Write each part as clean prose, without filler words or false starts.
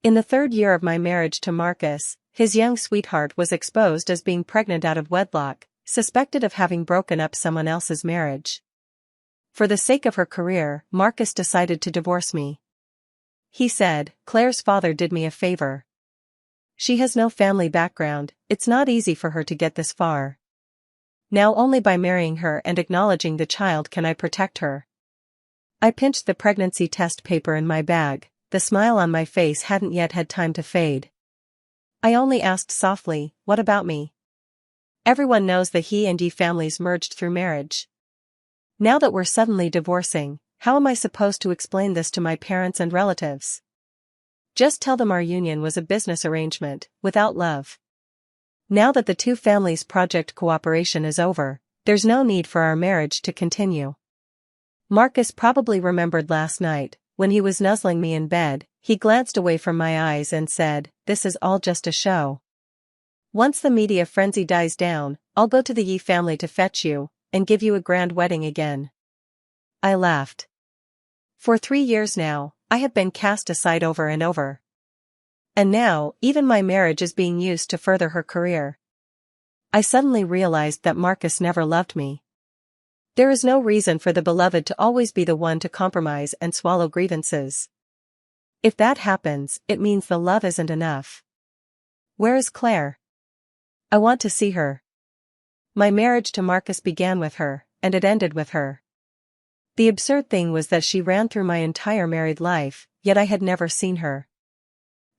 In the third year of my marriage to Marcus, his young sweetheart was exposed as being pregnant out of wedlock, suspected of having broken up someone else's marriage. For the sake of her career, Marcus decided to divorce me. He said, "Claire's father did me a favor. She has no family background, it's not easy for her to get this far. Now only by marrying her and acknowledging the child can I protect her." I pinched the pregnancy test paper in my bag, the smile on my face hadn't yet had time to fade. I only asked softly, "What about me?" Everyone knows that he and Yi families merged through marriage. Now that we're suddenly divorcing, how am I supposed to explain this to my parents and relatives? Just tell them our union was a business arrangement, without love. Now that the two families' project cooperation is over, there's no need for our marriage to continue. Marcus probably remembered last night, when he was nuzzling me in bed, he glanced away from my eyes and said, "This is all just a show. Once the media frenzy dies down, I'll go to the Yi family to fetch you, and give you a grand wedding again." I laughed. For 3 years now, I have been cast aside over and over. And now, even my marriage is being used to further her career. I suddenly realized that Marcus never loved me. There is no reason for the beloved to always be the one to compromise and swallow grievances. If that happens, it means the love isn't enough. Where is Claire? I want to see her. My marriage to Marcus began with her, and it ended with her. The absurd thing was that she ran through my entire married life, yet I had never seen her.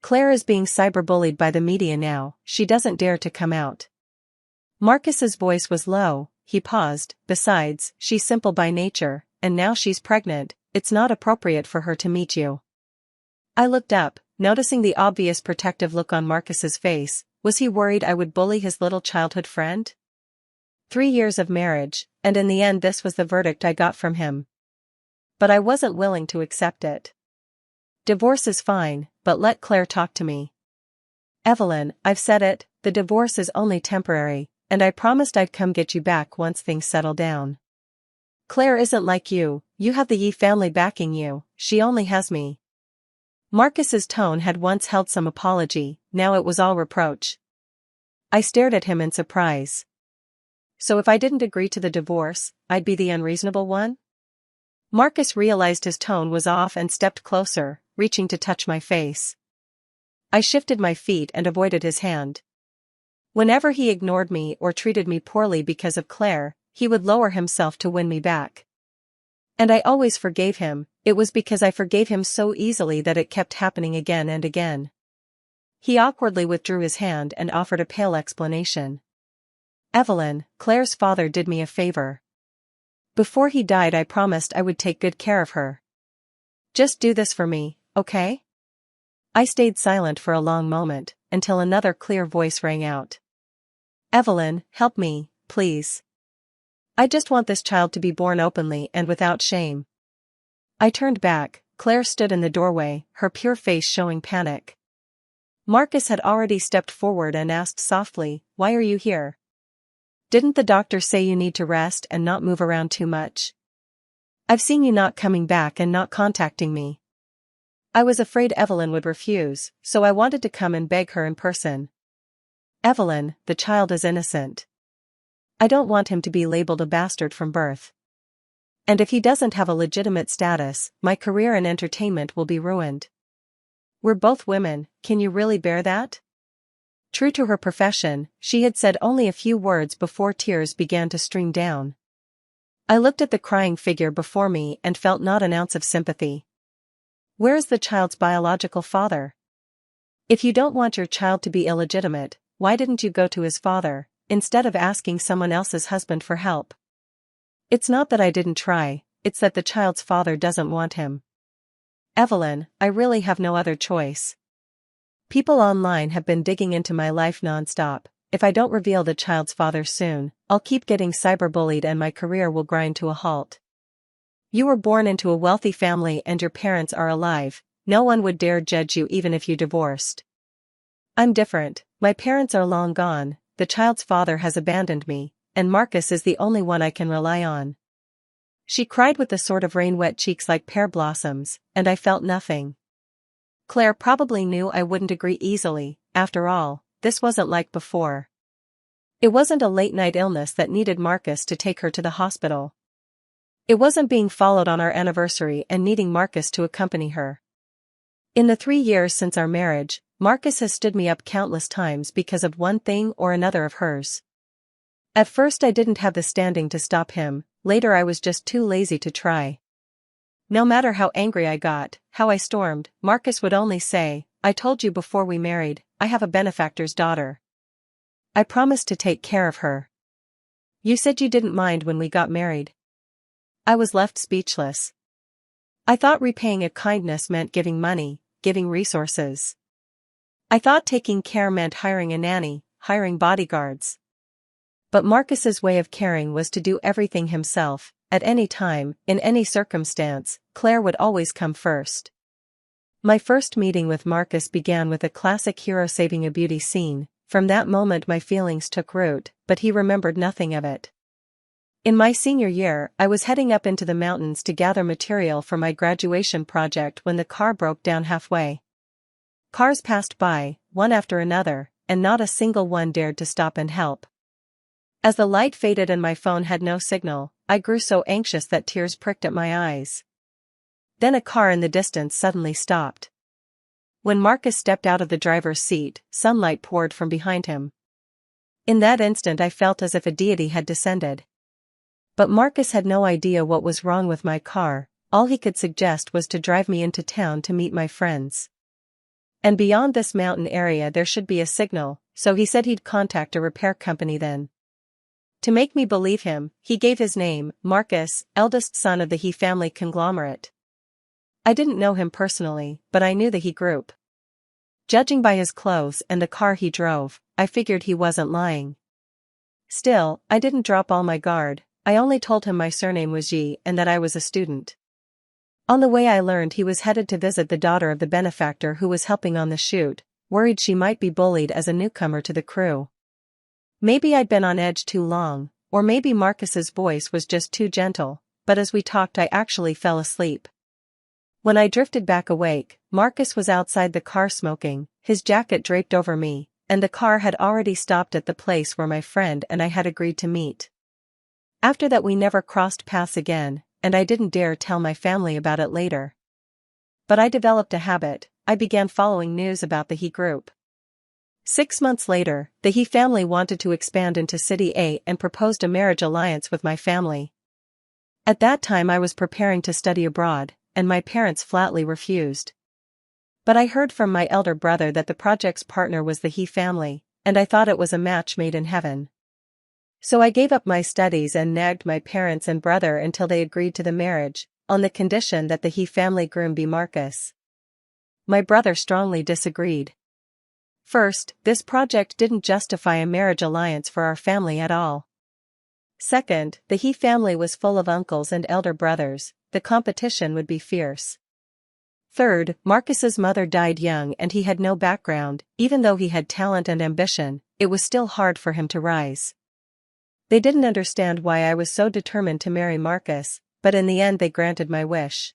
Claire is being cyberbullied by the media now, she doesn't dare to come out. Marcus's voice was low, he paused, "Besides, she's simple by nature, and now she's pregnant, it's not appropriate for her to meet you." I looked up, noticing the obvious protective look on Marcus's face. Was he worried I would bully his little childhood friend? 3 years of marriage, and in the end this was the verdict I got from him. But I wasn't willing to accept it. Divorce is fine, but let Claire talk to me. Evelyn, I've said it, the divorce is only temporary, and I promised I'd come get you back once things settle down. Claire isn't like you, you have the Yi family backing you, she only has me. Marcus's tone had once held some apology, now it was all reproach. I stared at him in surprise. So if I didn't agree to the divorce, I'd be the unreasonable one? Marcus realized his tone was off and stepped closer, reaching to touch my face. I shifted my feet and avoided his hand. Whenever he ignored me or treated me poorly because of Claire, he would lower himself to win me back. And I always forgave him, it was because I forgave him so easily that it kept happening again and again. He awkwardly withdrew his hand and offered a pale explanation. "Evelyn, Claire's father did me a favor. Before he died I promised I would take good care of her. Just do this for me, okay?" I stayed silent for a long moment, until another clear voice rang out. "Evelyn, help me, please. I just want this child to be born openly and without shame." I turned back. Claire stood in the doorway, her pure face showing panic. Marcus had already stepped forward and asked softly, "Why are you here? Didn't the doctor say you need to rest and not move around too much? I've seen you not coming back and not contacting me." I was afraid Evelyn would refuse, so I wanted to come and beg her in person. "Evelyn, the child is innocent. I don't want him to be labeled a bastard from birth. And if he doesn't have a legitimate status, my career in entertainment will be ruined. We're both women, can you really bear that?" True to her profession, she had said only a few words before tears began to stream down. I looked at the crying figure before me and felt not an ounce of sympathy. Where is the child's biological father? If you don't want your child to be illegitimate, why didn't you go to his father, instead of asking someone else's husband for help? It's not that I didn't try, it's that the child's father doesn't want him. Evelyn, I really have no other choice. People online have been digging into my life nonstop. If I don't reveal the child's father soon, I'll keep getting cyberbullied and my career will grind to a halt. You were born into a wealthy family and your parents are alive, no one would dare judge you even if you divorced. I'm different, my parents are long gone, the child's father has abandoned me, and Marcus is the only one I can rely on. She cried with the sort of rain-wet cheeks like pear blossoms, and I felt nothing. Claire probably knew I wouldn't agree easily. After all, this wasn't like before. It wasn't a late-night illness that needed Marcus to take her to the hospital. It wasn't being followed on our anniversary and needing Marcus to accompany her. In the 3 years since our marriage, Marcus has stood me up countless times because of one thing or another of hers. At first I didn't have the standing to stop him, later I was just too lazy to try. No matter how angry I got, how I stormed, Marcus would only say, "I told you before we married, I have a benefactor's daughter. I promised to take care of her. You said you didn't mind when we got married." I was left speechless. I thought repaying a kindness meant giving money, giving resources. I thought taking care meant hiring a nanny, hiring bodyguards. But Marcus's way of caring was to do everything himself. At any time, in any circumstance, Claire would always come first. My first meeting with Marcus began with a classic hero saving a beauty scene. From that moment my feelings took root, but he remembered nothing of it. In my senior year, I was heading up into the mountains to gather material for my graduation project when the car broke down halfway. Cars passed by, one after another, and not a single one dared to stop and help. As the light faded and my phone had no signal, I grew so anxious that tears pricked at my eyes. Then a car in the distance suddenly stopped. When Marcus stepped out of the driver's seat, sunlight poured from behind him. In that instant I felt as if a deity had descended. But Marcus had no idea what was wrong with my car. All he could suggest was to drive me into town to meet my friends. And beyond this mountain area there should be a signal, so he said he'd contact a repair company then. To make me believe him, he gave his name, Marcus, eldest son of the He family conglomerate. I didn't know him personally, but I knew the He group. Judging by his clothes and the car he drove, I figured he wasn't lying. Still, I didn't drop all my guard. I only told him my surname was Yi and that I was a student. On the way I learned he was headed to visit the daughter of the benefactor who was helping on the shoot, worried she might be bullied as a newcomer to the crew. Maybe I'd been on edge too long, or maybe Marcus's voice was just too gentle, but as we talked I actually fell asleep. When I drifted back awake, Marcus was outside the car smoking, his jacket draped over me, and the car had already stopped at the place where my friend and I had agreed to meet. After that we never crossed paths again, and I didn't dare tell my family about it later. But I developed a habit. I began following news about the He group. 6 months later, the He family wanted to expand into City A and proposed a marriage alliance with my family. At that time I was preparing to study abroad, and my parents flatly refused. But I heard from my elder brother that the project's partner was the He family, and I thought it was a match made in heaven. So I gave up my studies and nagged my parents and brother until they agreed to the marriage, on the condition that the He family groom be Marcus. My brother strongly disagreed. First, this project didn't justify a marriage alliance for our family at all. Second, the He family was full of uncles and elder brothers, the competition would be fierce. Third, Marcus's mother died young and he had no background. Even though he had talent and ambition, it was still hard for him to rise. They didn't understand why I was so determined to marry Marcus, but in the end they granted my wish.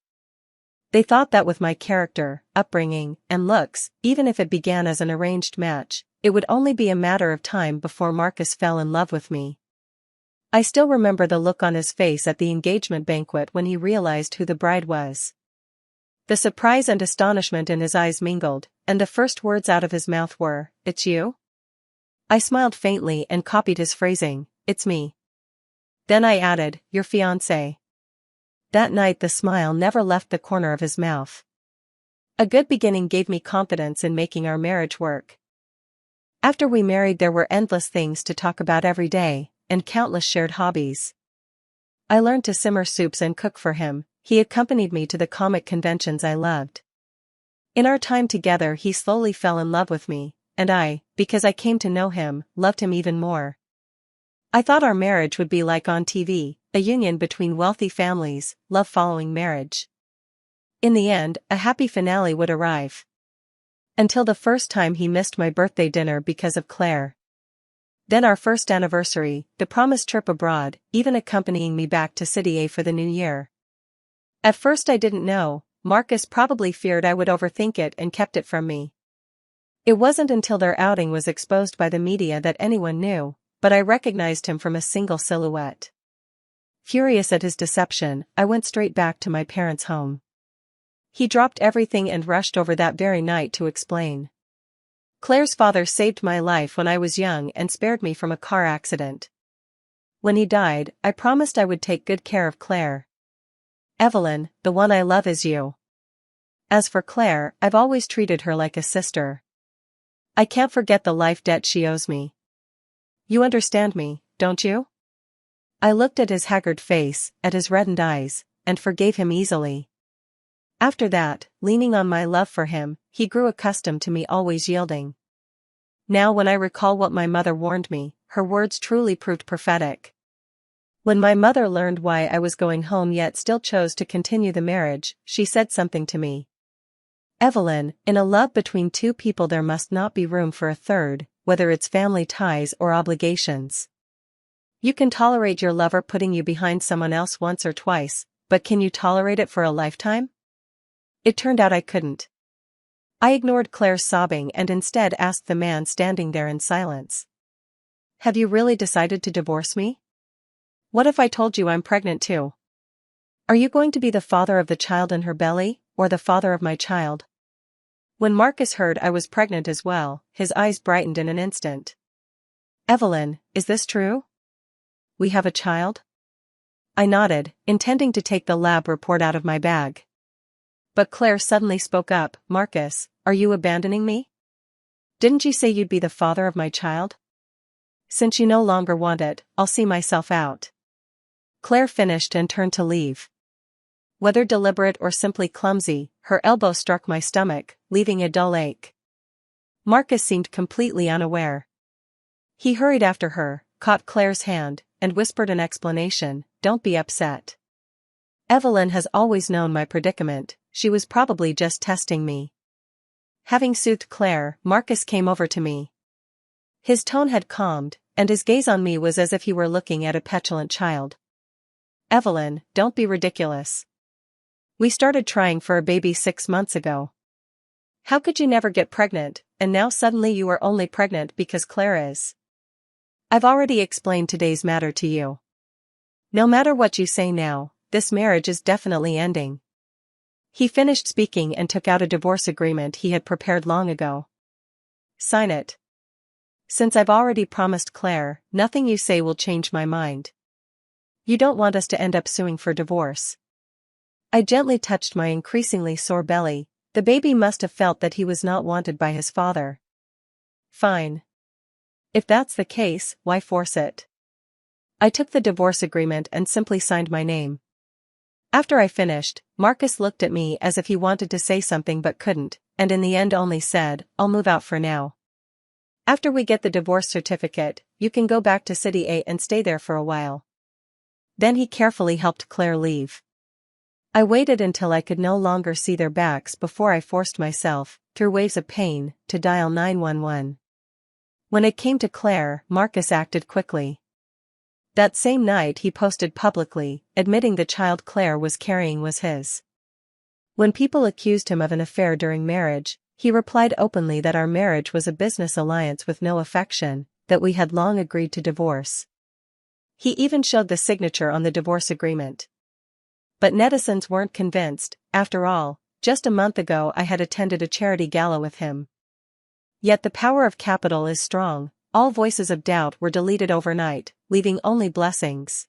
They thought that with my character, upbringing, and looks, even if it began as an arranged match, it would only be a matter of time before Marcus fell in love with me. I still remember the look on his face at the engagement banquet when he realized who the bride was. The surprise and astonishment in his eyes mingled, and the first words out of his mouth were, "It's you?" I smiled faintly and copied his phrasing, "It's me." Then I added, "Your fiancé." That night the smile never left the corner of his mouth. A good beginning gave me confidence in making our marriage work. After we married there were endless things to talk about every day, and countless shared hobbies. I learned to simmer soups and cook for him. He accompanied me to the comic conventions I loved. In our time together he slowly fell in love with me, and I, because I came to know him, loved him even more. I thought our marriage would be like on TV, a union between wealthy families, love following marriage. In the end, a happy finale would arrive. Until the first time he missed my birthday dinner because of Claire. Then our first anniversary, the promised trip abroad, even accompanying me back to City A for the new year. At first I didn't know, Marcus probably feared I would overthink it and kept it from me. It wasn't until their outing was exposed by the media that anyone knew, but I recognized him from a single silhouette. Furious at his deception, I went straight back to my parents' home. He dropped everything and rushed over that very night to explain. Claire's father saved my life when I was young and spared me from a car accident. When he died, I promised I would take good care of Claire. Evelyn, the one I love is you. As for Claire, I've always treated her like a sister. I can't forget the life debt she owes me. You understand me, don't you? I looked at his haggard face, at his reddened eyes, and forgave him easily. After that, leaning on my love for him, he grew accustomed to me always yielding. Now when I recall what my mother warned me, her words truly proved prophetic. When my mother learned why I was going home yet still chose to continue the marriage, she said something to me. Evelyn, in a love between two people there must not be room for a third, whether it's family ties or obligations. You can tolerate your lover putting you behind someone else once or twice, but can you tolerate it for a lifetime? It turned out I couldn't. I ignored Claire's sobbing and instead asked the man standing there in silence. Have you really decided to divorce me? What if I told you I'm pregnant too? Are you going to be the father of the child in her belly, or the father of my child? When Marcus heard I was pregnant as well, his eyes brightened in an instant. Evelyn, is this true? We have a child? I nodded, intending to take the lab report out of my bag. But Claire suddenly spoke up. Marcus, are you abandoning me? Didn't you say you'd be the father of my child? Since you no longer want it, I'll see myself out. Claire finished and turned to leave. Whether deliberate or simply clumsy, her elbow struck my stomach, leaving a dull ache. Marcus seemed completely unaware. He hurried after her, caught Claire's hand, and whispered an explanation. Don't be upset. Evelyn has always known my predicament, she was probably just testing me. Having soothed Claire, Marcus came over to me. His tone had calmed, and his gaze on me was as if he were looking at a petulant child. Evelyn, don't be ridiculous. We started trying for a baby 6 months ago. How could you never get pregnant, and now suddenly you are only pregnant because Claire is? I've already explained today's matter to you. No matter what you say now, this marriage is definitely ending. He finished speaking and took out a divorce agreement he had prepared long ago. Sign it. Since I've already promised Claire, nothing you say will change my mind. You don't want us to end up suing for divorce. I gently touched my increasingly sore belly. The baby must have felt that he was not wanted by his father. Fine. If that's the case, why force it? I took the divorce agreement and simply signed my name. After I finished, Marcus looked at me as if he wanted to say something but couldn't, and in the end only said, I'll move out for now. After we get the divorce certificate, you can go back to City A and stay there for a while. Then he carefully helped Claire leave. I waited until I could no longer see their backs before I forced myself, through waves of pain, to dial 911. When it came to Claire, Marcus acted quickly. That same night he posted publicly, admitting the child Claire was carrying was his. When people accused him of an affair during marriage, he replied openly that our marriage was a business alliance with no affection, that we had long agreed to divorce. He even showed the signature on the divorce agreement. But netizens weren't convinced. After all, just a month ago I had attended a charity gala with him. Yet the power of capital is strong. All voices of doubt were deleted overnight, leaving only blessings.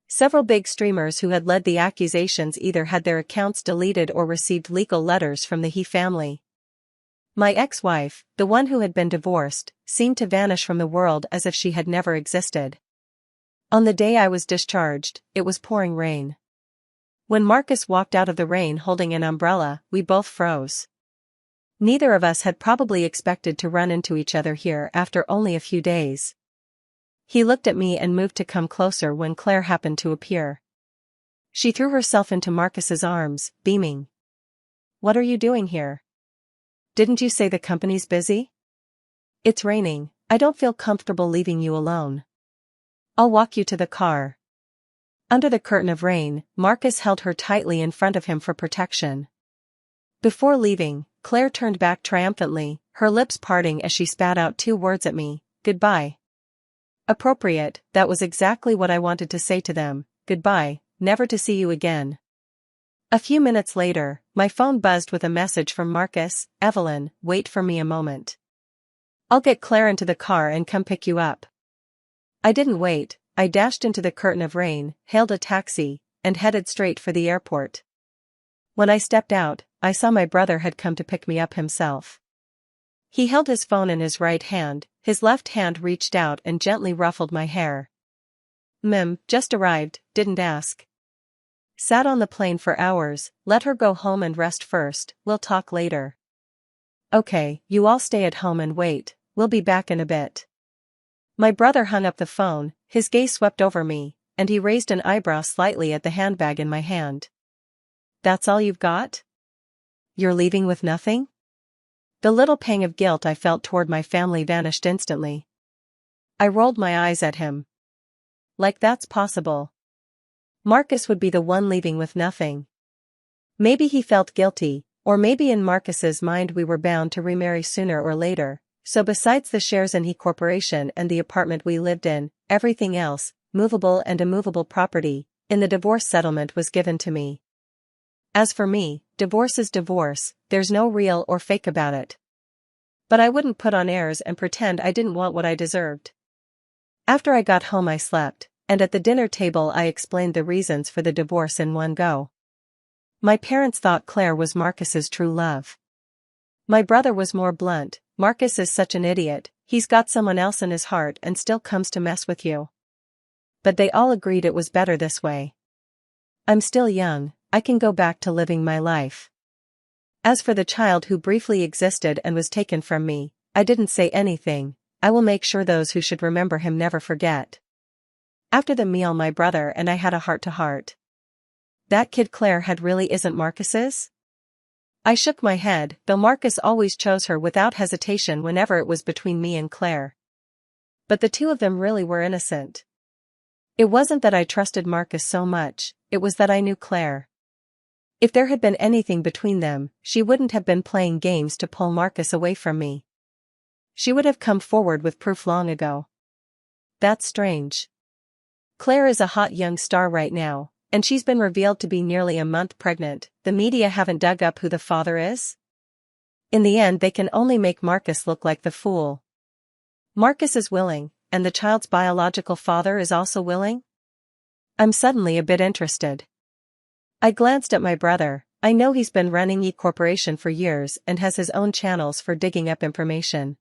Several big streamers who had led the accusations either had their accounts deleted or received legal letters from the He family. My ex-wife, the one who had been divorced, seemed to vanish from the world as if she had never existed. On the day I was discharged, it was pouring rain. When Marcus walked out of the rain holding an umbrella, we both froze. Neither of us had probably expected to run into each other here after only a few days. He looked at me and moved to come closer when Claire happened to appear. She threw herself into Marcus's arms, beaming. What are you doing here? Didn't you say the company's busy? It's raining, I don't feel comfortable leaving you alone. I'll walk you to the car. Under the curtain of rain, Marcus held her tightly in front of him for protection. Before leaving, Claire turned back triumphantly, her lips parting as she spat out 2 words at me: "Goodbye." Appropriate, that was exactly what I wanted to say to them: goodbye, never to see you again. A few minutes later, my phone buzzed with a message from Marcus: "Evelyn, wait for me a moment. I'll get Claire into the car and come pick you up." I didn't wait, I dashed into the curtain of rain, hailed a taxi, and headed straight for the airport. When I stepped out, I saw my brother had come to pick me up himself. He held his phone in his right hand, his left hand reached out and gently ruffled my hair. Just arrived, didn't ask. Sat on the plane for hours, let her go home and rest first, we'll talk later." "Okay, you all stay at home and wait, we'll be back in a bit." My brother hung up the phone, his gaze swept over me, and he raised an eyebrow slightly at the handbag in my hand. "That's all you've got? You're leaving with nothing?" The little pang of guilt I felt toward my family vanished instantly. I rolled my eyes at him. Like that's possible. Marcus would be the one leaving with nothing. Maybe he felt guilty, or maybe in Marcus's mind we were bound to remarry sooner or later, so besides the shares in he Corporation and the apartment we lived in, everything else, movable and immovable property, in the divorce settlement was given to me. As for me, divorce is divorce, there's no real or fake about it. But I wouldn't put on airs and pretend I didn't want what I deserved. After I got home I slept, and at the dinner table I explained the reasons for the divorce in one go. My parents thought Claire was Marcus's true love. My brother was more blunt: "Marcus is such an idiot, he's got someone else in his heart and still comes to mess with you." But they all agreed it was better this way. I'm still young, I can go back to living my life. As for the child who briefly existed and was taken from me, I didn't say anything. I will make sure those who should remember him never forget. After the meal my brother and I had a heart-to-heart. That kid Claire had really isn't Marcus's? I shook my head, though Marcus always chose her without hesitation whenever it was between me and Claire. But the two of them really were innocent. It wasn't that I trusted Marcus so much, it was that I knew Claire. If there had been anything between them, she wouldn't have been playing games to pull Marcus away from me. She would have come forward with proof long ago. That's strange. Claire is a hot young star right now, and she's been revealed to be nearly a month pregnant. The media haven't dug up who the father is? In the end they can only make Marcus look like the fool. Marcus is willing, and the child's biological father is also willing? I'm suddenly a bit interested. I glanced at my brother. I know he's been running E Corporation for years and has his own channels for digging up information.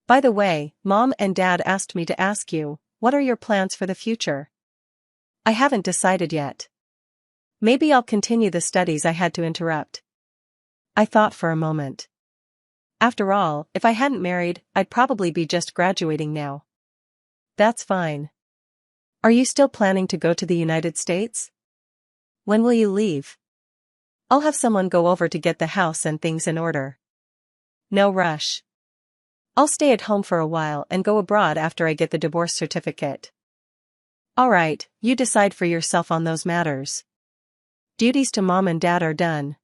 By the way, Mom and Dad asked me to ask you, what are your plans for the future? I haven't decided yet. Maybe I'll continue the studies I had to interrupt. I thought for a moment. After all, if I hadn't married, I'd probably be just graduating now. That's fine. Are you still planning to go to the United States? When will you leave? I'll have someone go over to get the house and things in order. No rush. I'll stay at home for a while and go abroad after I get the divorce certificate. All right, you decide for yourself on those matters. Duties to Mom and Dad are done.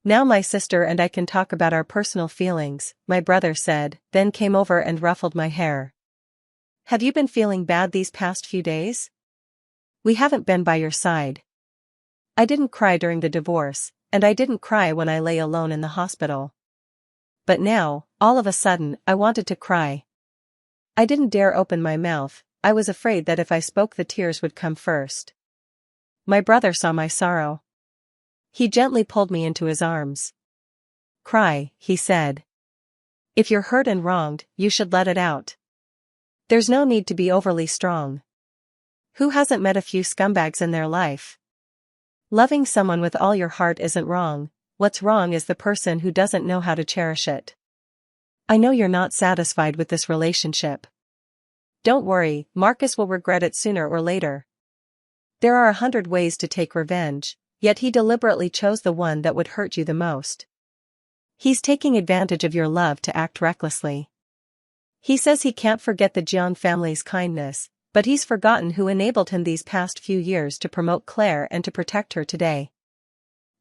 Now my sister and I can talk about our personal feelings, my brother said, then came over and ruffled my hair. Have you been feeling bad these past few days? We haven't been by your side. I didn't cry during the divorce, and I didn't cry when I lay alone in the hospital. But now, all of a sudden, I wanted to cry. I didn't dare open my mouth, I was afraid that if I spoke the tears would come first. My brother saw my sorrow. He gently pulled me into his arms. Cry, he said. If you're hurt and wronged, you should let it out. There's no need to be overly strong. Who hasn't met a few scumbags in their life? Loving someone with all your heart isn't wrong, what's wrong is the person who doesn't know how to cherish it. I know you're not satisfied with this relationship. Don't worry, Marcus will regret it sooner or later. There are 100 ways to take revenge, yet he deliberately chose the one that would hurt you the most. He's taking advantage of your love to act recklessly. He says he can't forget the Jiang family's kindness, But he's forgotten who enabled him these past few years to promote Claire and to protect her today.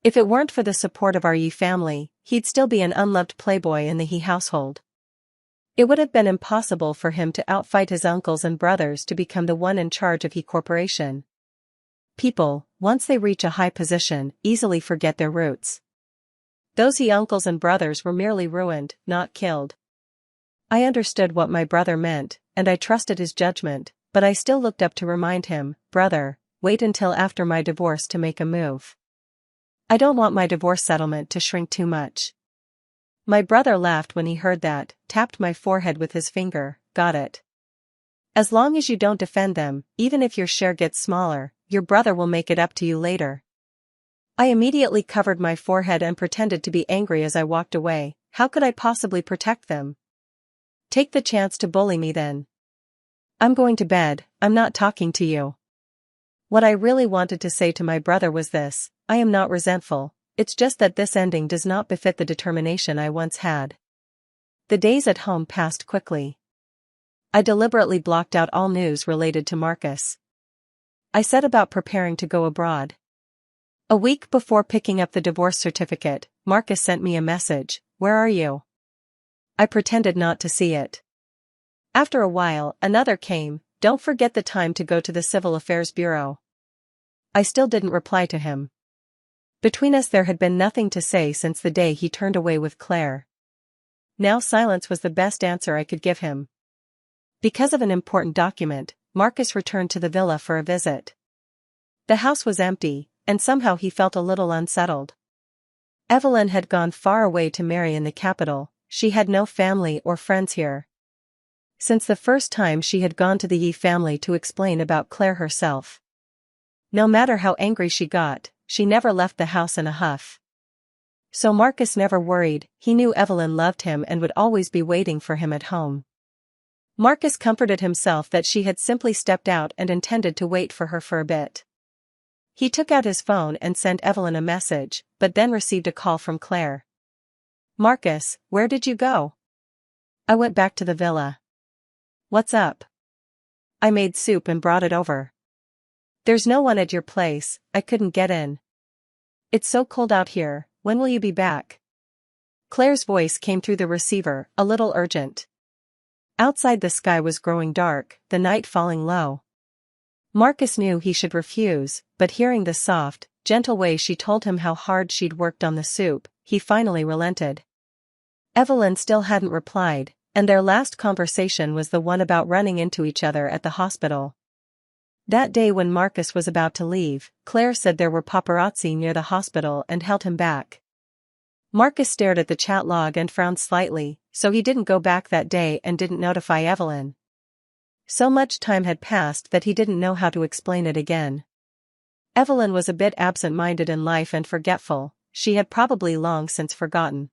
If it weren't for the support of our Yi family, he'd still be an unloved playboy in the He household. It would have been impossible for him to outfight his uncles and brothers to become the one in charge of He Corporation. People, once they reach a high position, easily forget their roots. Those He uncles and brothers were merely ruined, not killed. I understood what my brother meant, and I trusted his judgment, but I still looked up to remind him, "Brother, wait until after my divorce to make a move. I don't want my divorce settlement to shrink too much." My brother laughed when he heard that, tapped my forehead with his finger. "Got it. As long as you don't defend them, even if your share gets smaller, your brother will make it up to you later." I immediately covered my forehead and pretended to be angry as I walked away. How could I possibly protect them? Take the chance to bully me then. I'm going to bed, I'm not talking to you. What I really wanted to say to my brother was this: I am not resentful, it's just that this ending does not befit the determination I once had. The days at home passed quickly. I deliberately blocked out all news related to Marcus. I set about preparing to go abroad. A week before picking up the divorce certificate, Marcus sent me a message, "Where are you?" I pretended not to see it. After a while, another came, "Don't forget the time to go to the Civil Affairs Bureau." I still didn't reply to him. Between us there had been nothing to say since the day he turned away with Claire. Now silence was the best answer I could give him. Because of an important document, Marcus returned to the villa for a visit. The house was empty, and somehow he felt a little unsettled. Evelyn had gone far away to marry in the capital. She had no family or friends here. Since the first time she had gone to the Yi family to explain about Claire herself. No matter how angry she got, she never left the house in a huff. So Marcus never worried, he knew Evelyn loved him and would always be waiting for him at home. Marcus comforted himself that she had simply stepped out and intended to wait for her for a bit. He took out his phone and sent Evelyn a message, but then received a call from Claire. "Marcus, where did you go?" "I went back to the villa." "What's up?" "I made soup and brought it over." "There's no one at your place, I couldn't get in." "It's so cold out here, when will you be back?" Claire's voice came through the receiver, a little urgent. Outside the sky was growing dark, the night falling low. Marcus knew he should refuse, but hearing the soft, gentle way she told him how hard she'd worked on the soup, he finally relented. Evelyn still hadn't replied, and their last conversation was the one about running into each other at the hospital. That day when Marcus was about to leave, Claire said there were paparazzi near the hospital and held him back. Marcus stared at the chat log and frowned slightly, so he didn't go back that day and didn't notify Evelyn. So much time had passed that he didn't know how to explain it again. Evelyn was a bit absent-minded in life and forgetful, she had probably long since forgotten.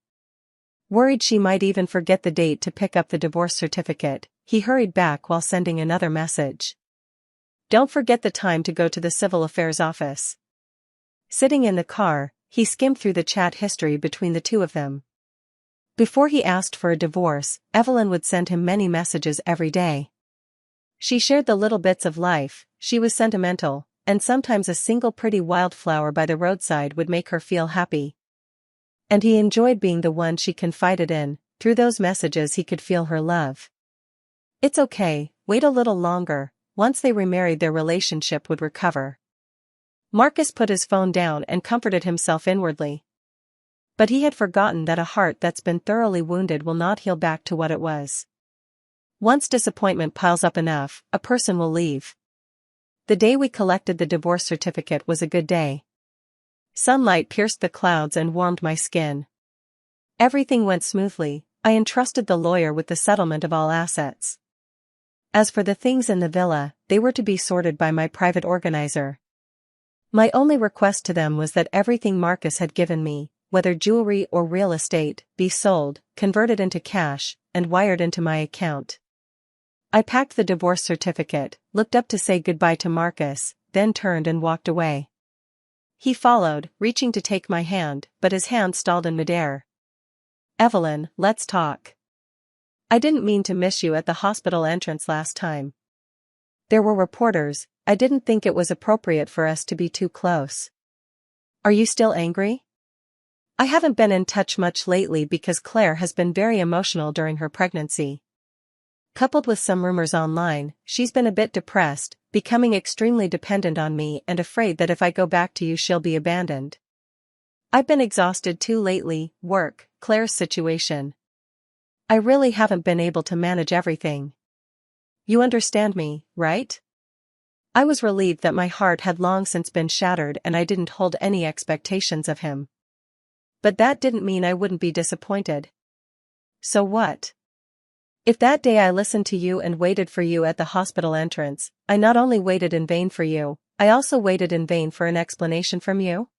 Worried she might even forget the date to pick up the divorce certificate, he hurried back while sending another message. "Don't forget the time to go to the Civil Affairs office." Sitting in the car, he skimmed through the chat history between the two of them. Before he asked for a divorce, Evelyn would send him many messages every day. She shared the little bits of life, she was sentimental, and sometimes a single pretty wildflower by the roadside would make her feel happy. And he enjoyed being the one she confided in. Through those messages he could feel her love. "It's okay, wait a little longer, once they remarried their relationship would recover." Marcus put his phone down and comforted himself inwardly. But he had forgotten that a heart that's been thoroughly wounded will not heal back to what it was. Once disappointment piles up enough, a person will leave. The day we collected the divorce certificate was a good day. Sunlight pierced the clouds and warmed my skin. Everything went smoothly. I entrusted the lawyer with the settlement of all assets. As for the things in the villa, they were to be sorted by my private organizer. My only request to them was that everything Marcus had given me, whether jewelry or real estate, be sold, converted into cash, and wired into my account. I packed the divorce certificate, looked up to say goodbye to Marcus, then turned and walked away. He followed, reaching to take my hand, but his hand stalled in midair. "Evelyn, let's talk. I didn't mean to miss you at the hospital entrance last time." There were reporters. I didn't think it was appropriate for us to be too close. Are you still angry? I haven't been in touch much lately because Claire has been very emotional during her pregnancy. Coupled with some rumors online, she's been a bit depressed, becoming extremely dependent on me and afraid that if I go back to you she'll be abandoned. I've been exhausted too lately, work, Claire's situation. I really haven't been able to manage everything. You understand me, right? I was relieved that my heart had long since been shattered and I didn't hold any expectations of him. But that didn't mean I wouldn't be disappointed. So what? If that day I listened to you and waited for you at the hospital entrance, I not only waited in vain for you, I also waited in vain for an explanation from you?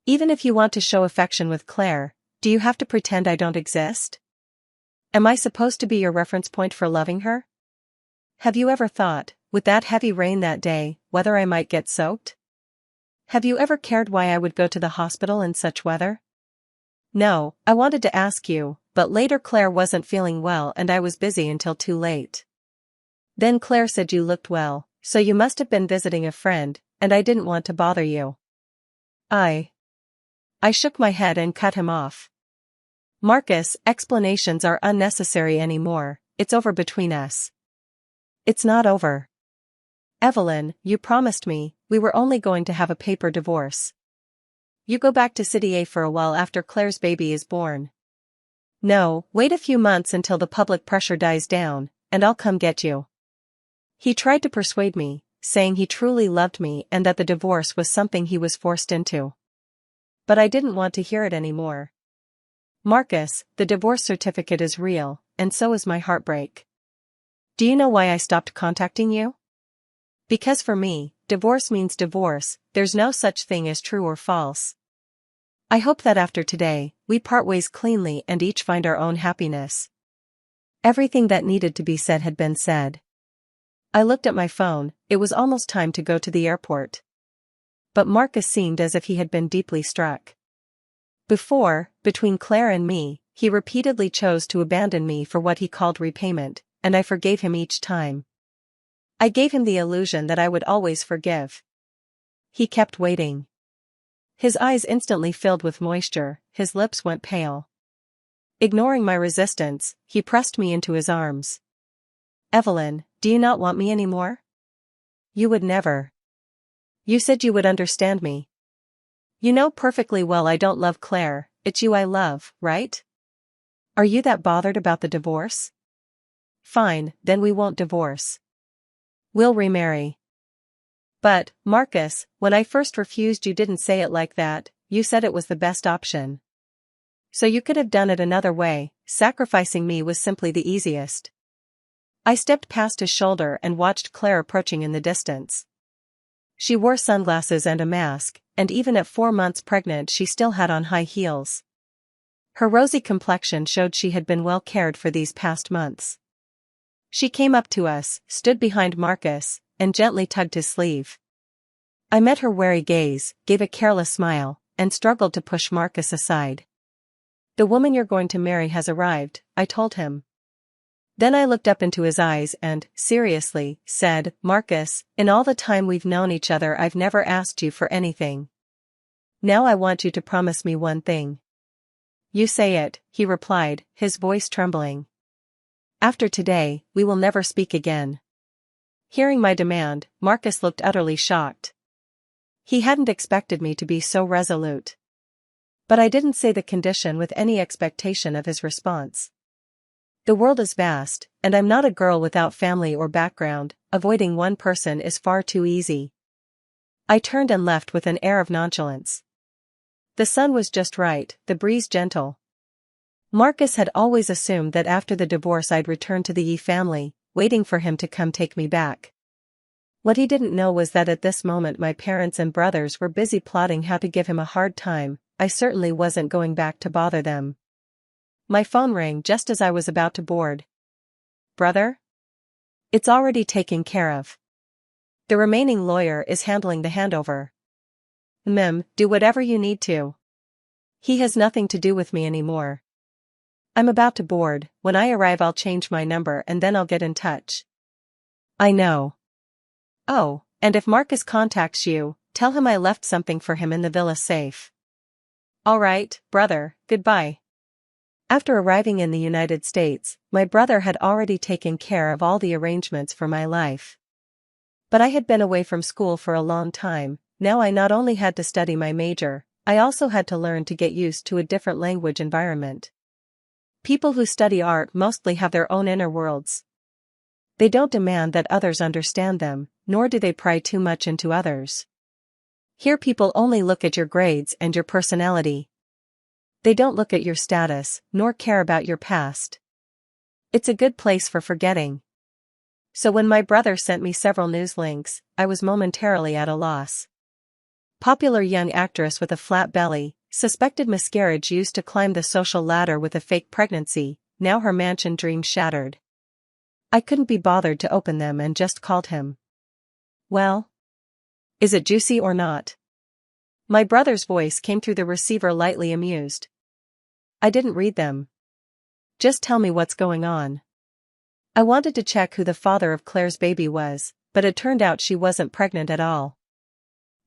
Even if you want to show affection with Claire, do you have to pretend I don't exist? Am I supposed to be your reference point for loving her? Have you ever thought, with that heavy rain that day, whether I might get soaked? Have you ever cared why I would go to the hospital in such weather? No, I wanted to ask you, but later Claire wasn't feeling well and I was busy until too late. Then Claire said you looked well, so you must have been visiting a friend, and I didn't want to bother you. I shook my head and cut him off. Marcus, explanations are unnecessary anymore, it's over between us. It's not over. Evelyn, you promised me, we were only going to have a paper divorce. You go back to City A for a while after Claire's baby is born. No, wait a few months until the public pressure dies down, and I'll come get you. He tried to persuade me, saying he truly loved me and that the divorce was something he was forced into. But I didn't want to hear it anymore. Marcus, the divorce certificate is real, and so is my heartbreak. Do you know why I stopped contacting you? Because for me, divorce means divorce, there's no such thing as true or false. I hope that after today, we part ways cleanly and each find our own happiness. Everything that needed to be said had been said. I looked at my phone, it was almost time to go to the airport. But Marcus seemed as if he had been deeply struck. Before, between Claire and me, he repeatedly chose to abandon me for what he called repayment, and I forgave him each time. I gave him the illusion that I would always forgive. He kept waiting. His eyes instantly filled with moisture, his lips went pale. Ignoring my resistance, he pressed me into his arms. Evelyn, do you not want me anymore? You would never. You said you would understand me. You know perfectly well I don't love Claire, it's you I love, right? Are you that bothered about the divorce? Fine, then we won't divorce. We'll remarry. But, Marcus, when I first refused you didn't say it like that, you said it was the best option. So you could have done it another way, sacrificing me was simply the easiest. I stepped past his shoulder and watched Claire approaching in the distance. She wore sunglasses and a mask, and even at 4 months pregnant she still had on high heels. Her rosy complexion showed she had been well cared for these past months. She came up to us, stood behind Marcus, and gently tugged his sleeve. I met her wary gaze, gave a careless smile, and struggled to push Marcus aside. The woman you're going to marry has arrived, I told him. Then I looked up into his eyes and, seriously, said, Marcus, in all the time we've known each other I've never asked you for anything. Now I want you to promise me one thing. You say it, he replied, his voice trembling. After today, we will never speak again. Hearing my demand, Marcus looked utterly shocked. He hadn't expected me to be so resolute. But I didn't say the condition with any expectation of his response. The world is vast, and I'm not a girl without family or background, avoiding one person is far too easy. I turned and left with an air of nonchalance. The sun was just right, the breeze gentle. Marcus had always assumed that after the divorce I'd return to the Yi family, waiting for him to come take me back. What he didn't know was that at this moment my parents and brothers were busy plotting how to give him a hard time. I certainly wasn't going back to bother them. My phone rang just as I was about to board. Brother? It's already taken care of. The remaining lawyer is handling the handover. Do whatever you need to. He has nothing to do with me anymore. I'm about to board, when I arrive I'll change my number and then I'll get in touch. I know. Oh, and if Marcus contacts you, tell him I left something for him in the villa safe. All right, brother, goodbye. After arriving in the United States, my brother had already taken care of all the arrangements for my life. But I had been away from school for a long time. Now I not only had to study my major, I also had to learn to get used to a different language environment. People who study art mostly have their own inner worlds. They don't demand that others understand them, nor do they pry too much into others. Here people only look at your grades and your personality. They don't look at your status, nor care about your past. It's a good place for forgetting. So when my brother sent me several news links, I was momentarily at a loss. Popular young actress with a flat belly, suspected miscarriage used to climb the social ladder with a fake pregnancy, now her mansion dream shattered. I couldn't be bothered to open them and just called him. Well? Is it juicy or not? My brother's voice came through the receiver, lightly amused. I didn't read them. Just tell me what's going on. I wanted to check who the father of Claire's baby was, but it turned out she wasn't pregnant at all.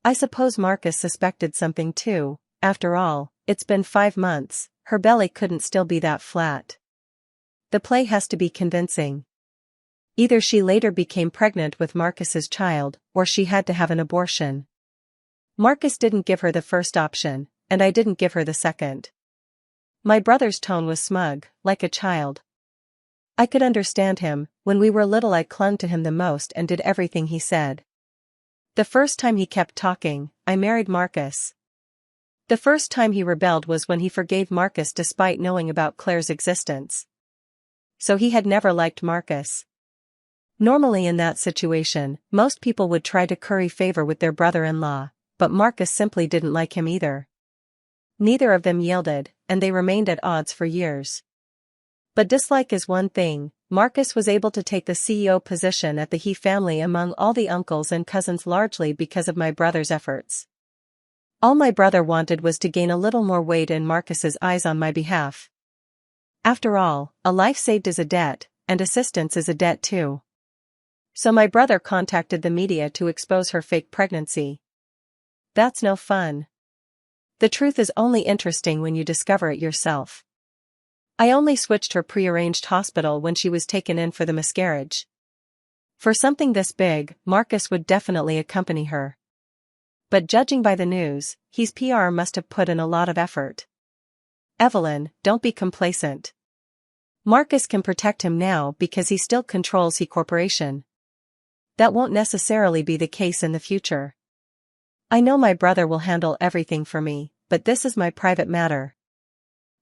I suppose Marcus suspected something too. After all, it's been 5 months, her belly couldn't still be that flat. The play has to be convincing. Either she later became pregnant with Marcus's child, or she had to have an abortion. Marcus didn't give her the first option, and I didn't give her the second. My brother's tone was smug, like a child. I could understand him. When we were little I clung to him the most and did everything he said. The first time he kept talking, I married Marcus. The first time he rebelled was when he forgave Marcus despite knowing about Claire's existence. So he had never liked Marcus. Normally in that situation, most people would try to curry favor with their brother-in-law, but Marcus simply didn't like him either. Neither of them yielded, and they remained at odds for years. But dislike is one thing. Marcus was able to take the CEO position at the He family among all the uncles and cousins largely because of my brother's efforts. All my brother wanted was to gain a little more weight in Marcus's eyes on my behalf. After all, a life saved is a debt, and assistance is a debt too. So my brother contacted the media to expose her fake pregnancy. That's no fun. The truth is only interesting when you discover it yourself. I only switched her prearranged hospital when she was taken in for the miscarriage. For something this big, Marcus would definitely accompany her. But judging by the news, his PR must have put in a lot of effort. Evelyn, don't be complacent. Marcus can protect him now because he still controls He Corporation. That won't necessarily be the case in the future. I know my brother will handle everything for me, but this is my private matter.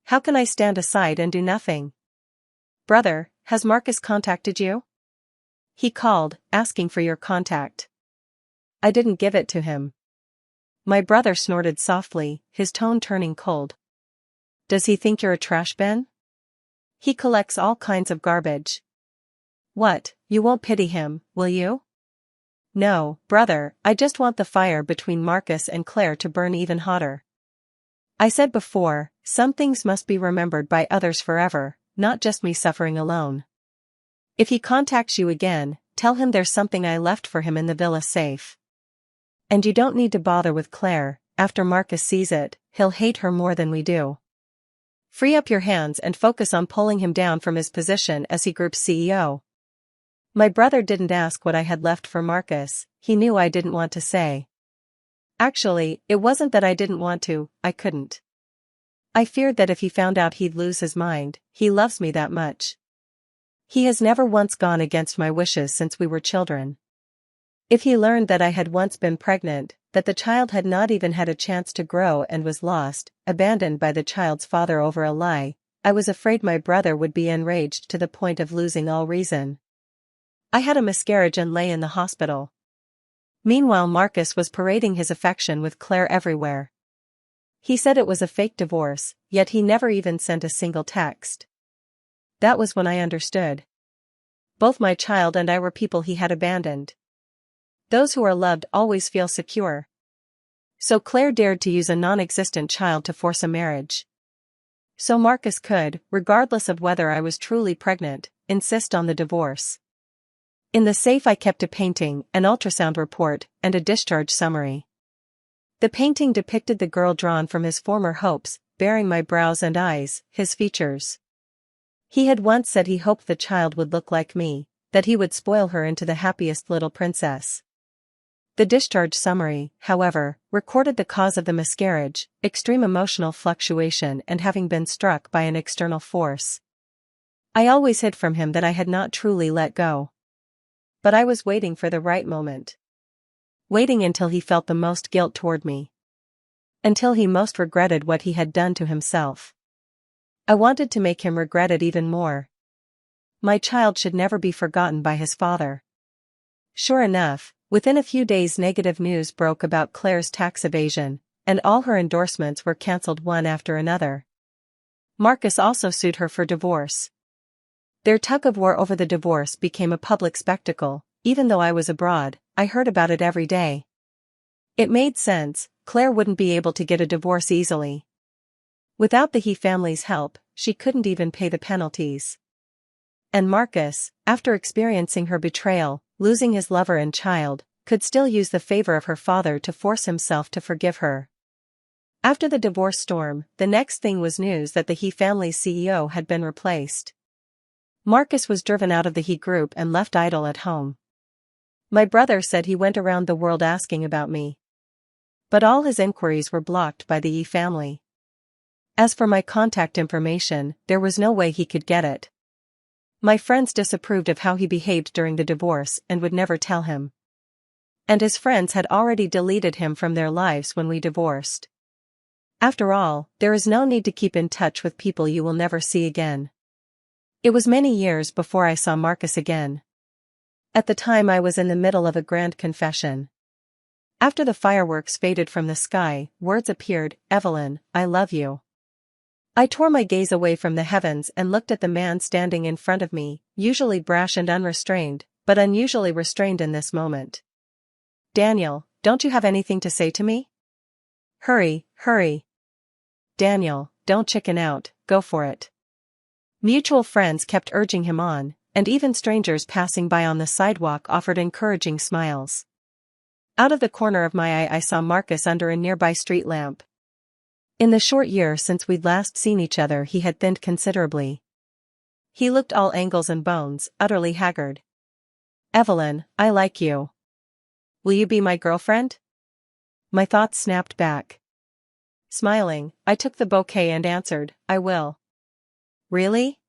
How can I stand aside and do nothing? Brother, has Marcus contacted you? He called, asking for your contact. I didn't give it to him. My brother snorted softly, his tone turning cold. Does he think you're a trash bin? He collects all kinds of garbage. What, you won't pity him, will you? No, brother, I just want the fire between Marcus and Claire to burn even hotter. I said before, some things must be remembered by others forever, not just me suffering alone. If he contacts you again, tell him there's something I left for him in the villa safe. And you don't need to bother with Claire. After Marcus sees it, he'll hate her more than we do. Free up your hands and focus on pulling him down from his position as He Group's CEO. My brother didn't ask what I had left for Marcus, he knew I didn't want to say. Actually, it wasn't that I didn't want to, I couldn't. I feared that if he found out he'd lose his mind. He loves me that much. He has never once gone against my wishes since we were children. If he learned that I had once been pregnant, that the child had not even had a chance to grow and was lost, abandoned by the child's father over a lie, I was afraid my brother would be enraged to the point of losing all reason. I had a miscarriage and lay in the hospital. Meanwhile Marcus was parading his affection with Claire everywhere. He said it was a fake divorce, yet he never even sent a single text. That was when I understood. Both my child and I were people he had abandoned. Those who are loved always feel secure. So Claire dared to use a non-existent child to force a marriage. So Marcus could, regardless of whether I was truly pregnant, insist on the divorce. In the safe I kept a painting, an ultrasound report, and a discharge summary. The painting depicted the girl drawn from his former hopes, bearing my brows and eyes, his features. He had once said he hoped the child would look like me, that he would spoil her into the happiest little princess. The discharge summary, however, recorded the cause of the miscarriage, extreme emotional fluctuation and having been struck by an external force. I always hid from him that I had not truly let go. But I was waiting for the right moment. Waiting until he felt the most guilt toward me. Until he most regretted what he had done to himself. I wanted to make him regret it even more. My child should never be forgotten by his father. Sure enough, within a few days negative news broke about Claire's tax evasion, and all her endorsements were cancelled one after another. Marcus also sued her for divorce. Their tug-of-war over the divorce became a public spectacle. Even though I was abroad, I heard about it every day. It made sense, Claire wouldn't be able to get a divorce easily. Without the He family's help, she couldn't even pay the penalties. And Marcus, after experiencing her betrayal, losing his lover and child, could still use the favor of her father to force himself to forgive her. After the divorce storm, the next thing was news that the He family's CEO had been replaced. Marcus was driven out of the He group and left idle at home. My brother said he went around the world asking about me. But all his inquiries were blocked by the He family. As for my contact information, there was no way he could get it. My friends disapproved of how he behaved during the divorce and would never tell him. And his friends had already deleted him from their lives when we divorced. After all, there is no need to keep in touch with people you will never see again. It was many years before I saw Marcus again. At the time I was in the middle of a grand confession. After the fireworks faded from the sky, words appeared, "Evelyn, I love you." I tore my gaze away from the heavens and looked at the man standing in front of me, usually brash and unrestrained, but unusually restrained in this moment. "Daniel, don't you have anything to say to me? Hurry, hurry. Daniel, don't chicken out, go for it." Mutual friends kept urging him on, and even strangers passing by on the sidewalk offered encouraging smiles. Out of the corner of my eye I saw Marcus under a nearby street lamp. In the short year since we'd last seen each other he had thinned considerably. He looked all angles and bones, utterly haggard. "Evelyn, I like you. Will you be my girlfriend?" My thoughts snapped back. Smiling, I took the bouquet and answered, "I will." "Really?"